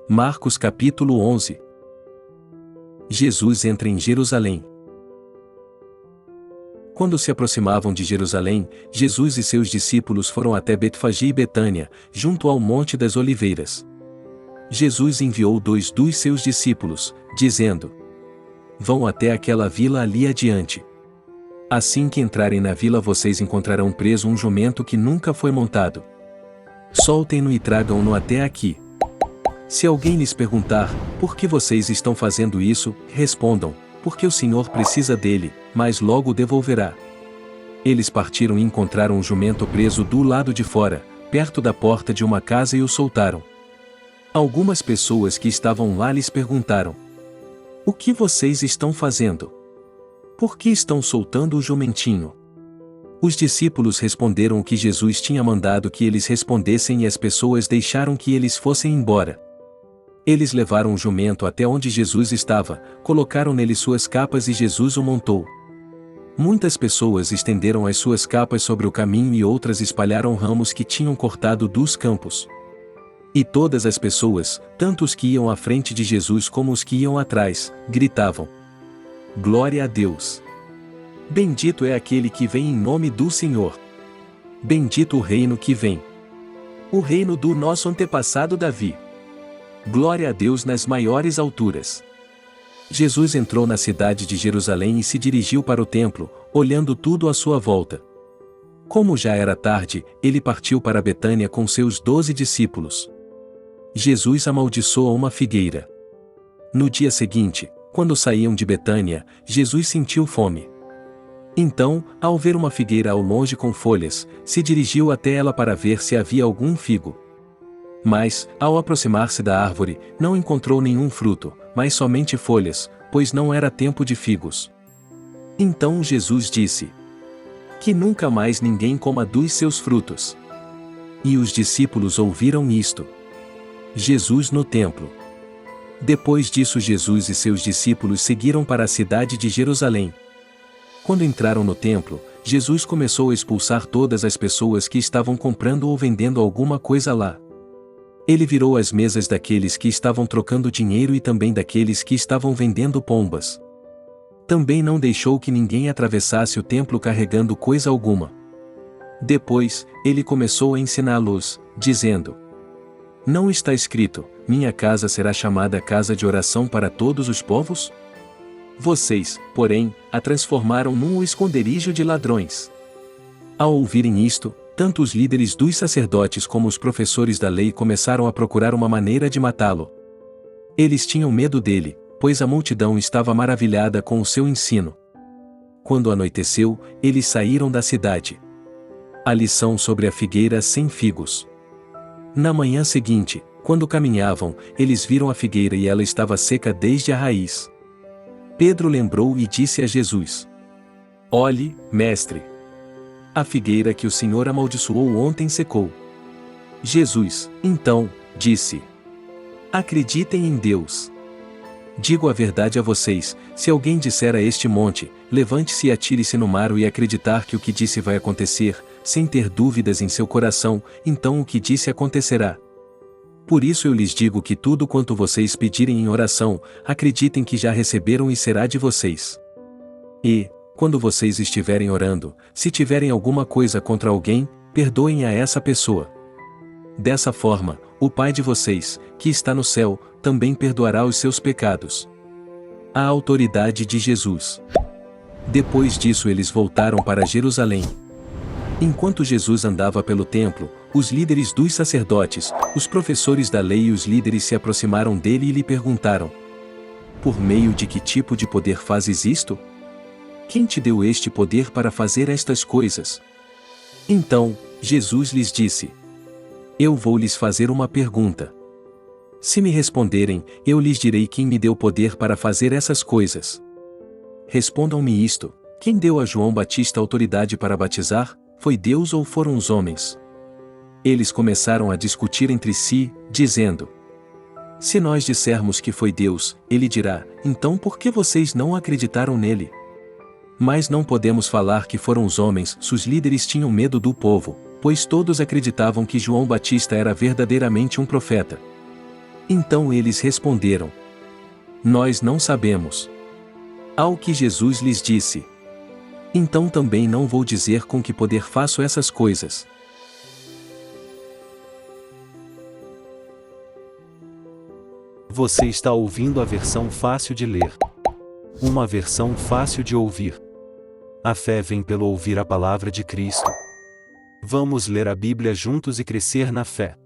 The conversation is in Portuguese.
Marcos capítulo 11. Jesus entra em Jerusalém. Quando se aproximavam de Jerusalém, Jesus e seus discípulos foram até Betfagé e Betânia, junto ao Monte das Oliveiras. Jesus enviou 2 dos seus discípulos, dizendo: Vão até aquela vila ali adiante. Assim que entrarem na vila vocês encontrarão preso um jumento que nunca foi montado. Soltem-no e tragam-no até aqui. Se alguém lhes perguntar, por que vocês estão fazendo isso, respondam, porque o Senhor precisa dele, mas logo o devolverá. Eles partiram e encontraram um jumento preso do lado de fora, perto da porta de uma casa e o soltaram. Algumas pessoas que estavam lá lhes perguntaram: O que vocês estão fazendo? Por que estão soltando o jumentinho? Os discípulos responderam que Jesus tinha mandado que eles respondessem e as pessoas deixaram que eles fossem embora. Eles levaram o jumento até onde Jesus estava, colocaram nele suas capas e Jesus o montou. Muitas pessoas estenderam as suas capas sobre o caminho e outras espalharam ramos que tinham cortado dos campos. E todas as pessoas, tanto os que iam à frente de Jesus como os que iam atrás, gritavam: Glória a Deus! Bendito é aquele que vem em nome do Senhor! Bendito o reino que vem! O reino do nosso antepassado Davi! Glória a Deus nas maiores alturas! Jesus entrou na cidade de Jerusalém e se dirigiu para o templo, olhando tudo à sua volta. Como já era tarde, ele partiu para Betânia com seus 12 discípulos. Jesus amaldiçoa uma figueira. No dia seguinte, quando saíam de Betânia, Jesus sentiu fome. Então, ao ver uma figueira ao longe com folhas, se dirigiu até ela para ver se havia algum figo. Mas, ao aproximar-se da árvore, não encontrou nenhum fruto, mas somente folhas, pois não era tempo de figos. Então Jesus disse: Que nunca mais ninguém coma dos seus frutos. E os discípulos ouviram isto. Jesus no templo. Depois disso Jesus e seus discípulos seguiram para a cidade de Jerusalém. Quando entraram no templo, Jesus começou a expulsar todas as pessoas que estavam comprando ou vendendo alguma coisa lá. Ele virou as mesas daqueles que estavam trocando dinheiro e também daqueles que estavam vendendo pombas. Também não deixou que ninguém atravessasse o templo carregando coisa alguma. Depois, ele começou a ensiná-los, dizendo: Não está escrito, minha casa será chamada casa de oração para todos os povos? Vocês, porém, a transformaram num esconderijo de ladrões. Ao ouvirem isto, tanto os líderes dos sacerdotes como os professores da lei começaram a procurar uma maneira de matá-lo. Eles tinham medo dele, pois a multidão estava maravilhada com o seu ensino. Quando anoiteceu, eles saíram da cidade. A lição sobre a figueira sem figos. Na manhã seguinte, quando caminhavam, eles viram a figueira e ela estava seca desde a raiz. Pedro lembrou e disse a Jesus: Olhe, mestre! A figueira que o Senhor amaldiçoou ontem secou. Jesus, então, disse: Acreditem em Deus. Digo a verdade a vocês, se alguém disser a este monte, levante-se e atire-se no mar e acreditar que o que disse vai acontecer, sem ter dúvidas em seu coração, então o que disse acontecerá. Por isso eu lhes digo que tudo quanto vocês pedirem em oração, acreditem que já receberam e será de vocês. E, quando vocês estiverem orando, se tiverem alguma coisa contra alguém, perdoem a essa pessoa. Dessa forma, o Pai de vocês, que está no céu, também perdoará os seus pecados. A autoridade de Jesus. Depois disso eles voltaram para Jerusalém. Enquanto Jesus andava pelo templo, os líderes dos sacerdotes, os professores da lei e os líderes se aproximaram dele e lhe perguntaram: Por meio de que tipo de poder fazes isto? Quem te deu este poder para fazer estas coisas? Então, Jesus lhes disse: Eu vou lhes fazer uma pergunta. Se me responderem, eu lhes direi quem me deu poder para fazer essas coisas. Respondam-me isto: quem deu a João Batista autoridade para batizar, foi Deus ou foram os homens? Eles começaram a discutir entre si, dizendo: Se nós dissermos que foi Deus, ele dirá: Então por que vocês não acreditaram nele? Mas não podemos falar que foram os homens. Os líderes tinham medo do povo, pois todos acreditavam que João Batista era verdadeiramente um profeta. Então eles responderam: Nós não sabemos. Ao que Jesus lhes disse: Então também não vou dizer com que poder faço essas coisas. Você está ouvindo a versão fácil de ler. Uma versão fácil de ouvir. A fé vem pelo ouvir a palavra de Cristo. Vamos ler a Bíblia juntos e crescer na fé.